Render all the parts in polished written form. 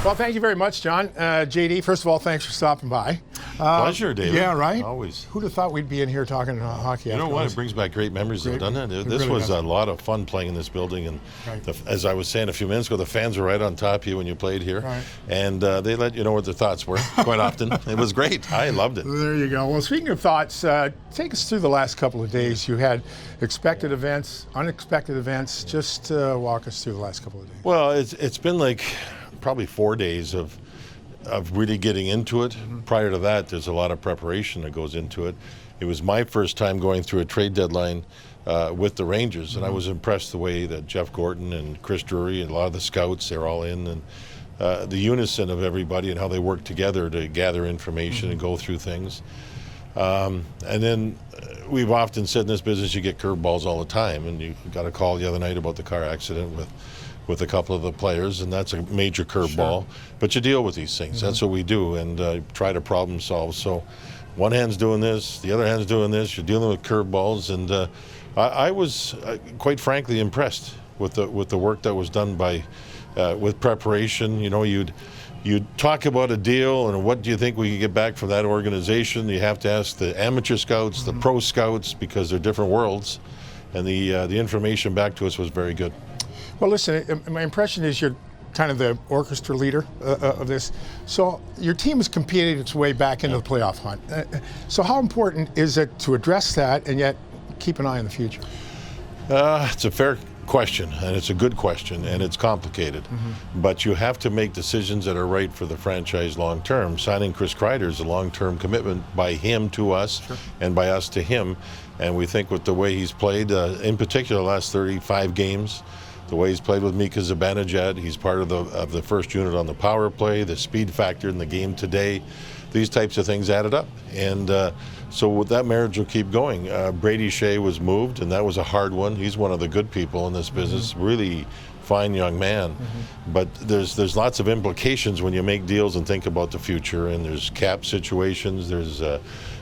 Well, thank you very much, John. JD, first of all, thanks for stopping by. Pleasure, David. Yeah, right? Always. Who'd have thought we'd be in here talking hockey? You know what? It brings back great memories, doesn't it? This really was does. a lot of fun playing in this building. And Right. as I was saying a few minutes ago, the fans were right on top of you when you played here. Right. And they let you know what their thoughts were quite often. It was great. I loved it. There you go. Well, speaking of thoughts, take us through the last couple of days. You had expected events, unexpected events. Just walk us through the last couple of days. Well, it's been like probably 4 days of really getting into it. Prior to that, there's a lot of preparation that goes into it. It was my first time going through a trade deadline with the Rangers, and I was impressed the way that Jeff Gordon and Chris Drury and a lot of the scouts, they're all in, and the unison of everybody and how they work together to gather information and go through things. And then we've often said in this business you get curveballs all the time, and you got a call the other night about the car accident with a couple of the players, and that's a major curveball. Sure. But you deal with these things. That's what we do, and try to problem solve. So one hand's doing this, the other hand's doing this. You're dealing with curveballs, and I was quite frankly impressed with the work that was done by with preparation. You know, you'd talk about a deal and what do you think we could get back from that organization. You have to ask the amateur scouts, the pro scouts, because they're different worlds, and the information back to us was very good. Well, listen, my impression is you're kind of the orchestra leader of this. So your team has competed its way back into the playoff hunt. So how important is it to address that and yet keep an eye on the future? It's a fair question, and it's a good question, and it's complicated. But you have to make decisions that are right for the franchise long term. Signing Chris Kreider is a long-term commitment by him to us, and by us to him. And we think with the way he's played, in particular the last 35 games, the way he's played with Mika Zibanejad, he's part of the first unit on the power play, the speed factor in the game today. These types of things added up. And so with that marriage will keep going. Brady Shea was moved, and that was a hard one. He's one of the good people in this business, really fine young man. But there's lots of implications when you make deals and think about the future, and there's cap situations, there's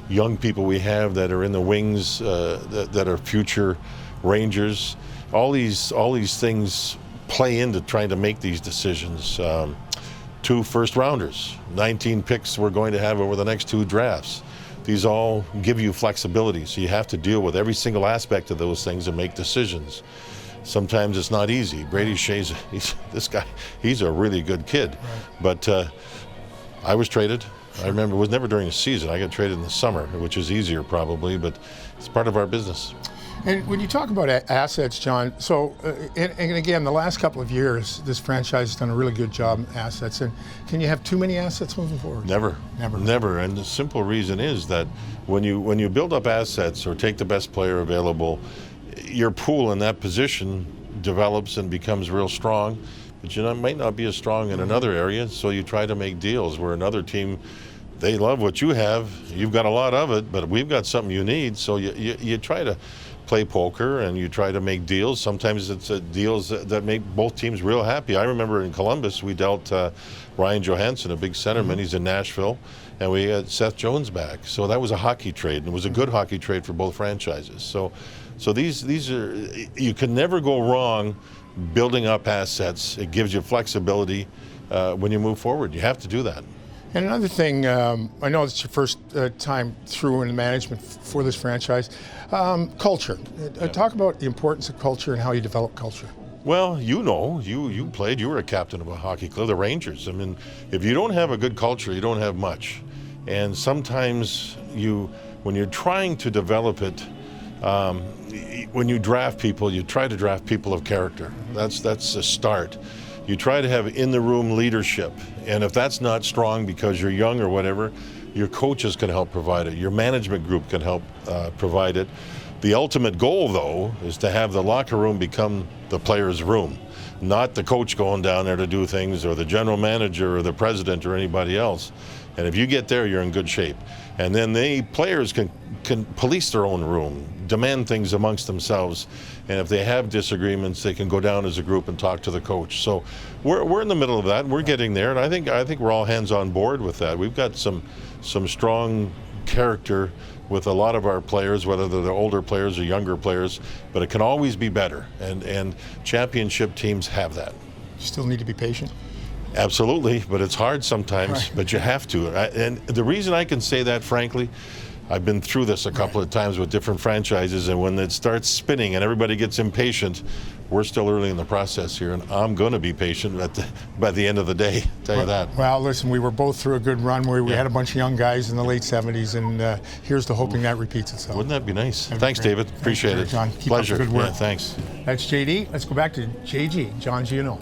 young people we have that are in the wings that are future Rangers. All these things play into trying to make these decisions. 2 first rounders, 19 picks we're going to have over the next 2 drafts. These all give you flexibility, so you have to deal with every single aspect of those things and make decisions. Sometimes it's not easy. Brady Shea's, he's a really good kid. But I was traded. I remember it was never during the season. I got traded in the summer, which is easier probably, but it's part of our business. And when you talk about assets, John, so, and again, the last couple of years, this franchise has done a really good job in assets. And can you have too many assets moving forward? Never. And the simple reason is that when you build up assets or take the best player available, your pool in that position develops and becomes real strong, but you might not be as strong in another area, so you try to make deals where another team, they love what you have, you've got a lot of it, but we've got something you need, so you try to play poker and you try to make deals. Sometimes it's deals that make both teams real happy. I remember in Columbus we dealt Ryan Johansson, a big centerman. He's in Nashville, and we had Seth Jones back. So that was a hockey trade, and it was a good hockey trade for both franchises. So these are, you can never go wrong building up assets. It gives you flexibility when you move forward. You have to do that. And another thing, I know it's your first time through in management for this franchise, culture. Talk about the importance of culture and how you develop culture. Well, you played, you were a captain of a hockey club, the Rangers. I mean, if you don't have a good culture, you don't have much. And sometimes when you're trying to develop it, when you draft people, you try to draft people of character. That's a start. You try to have in-the-room leadership, and if that's not strong because you're young or whatever, your coaches can help provide it. Your management group can help provide it. The ultimate goal, though, is to have the locker room become the player's room, not the coach going down there to do things, or the general manager or the president or anybody else. And if you get there, you're in good shape. And then the players can police their own room, demand things amongst themselves, and if they have disagreements, they can go down as a group and talk to the coach. So we're in the middle of that. We're getting there, and I think we're all hands on board with that. We've got some strong character with a lot of our players, whether they're the older players or younger players, but it can always be better, and championship teams have that. You still need to be patient? Absolutely, but it's hard sometimes, Right. but you have to. And the reason I can say that, frankly, I've been through this a couple of times with different franchises, and when it starts spinning and everybody gets impatient, we're still early in the process here, and I'm going to be patient by the end of the day, tell you that. Well, listen, we were both through a good run where we had a bunch of young guys in the late 70s, and here's to hoping that repeats itself. Wouldn't that be nice? That'd be Thanks, great. David. Appreciate Thanks, it. John. Keep up the Pleasure. good work. Yeah, thanks. That's JD. Let's go back to JG, John Gino.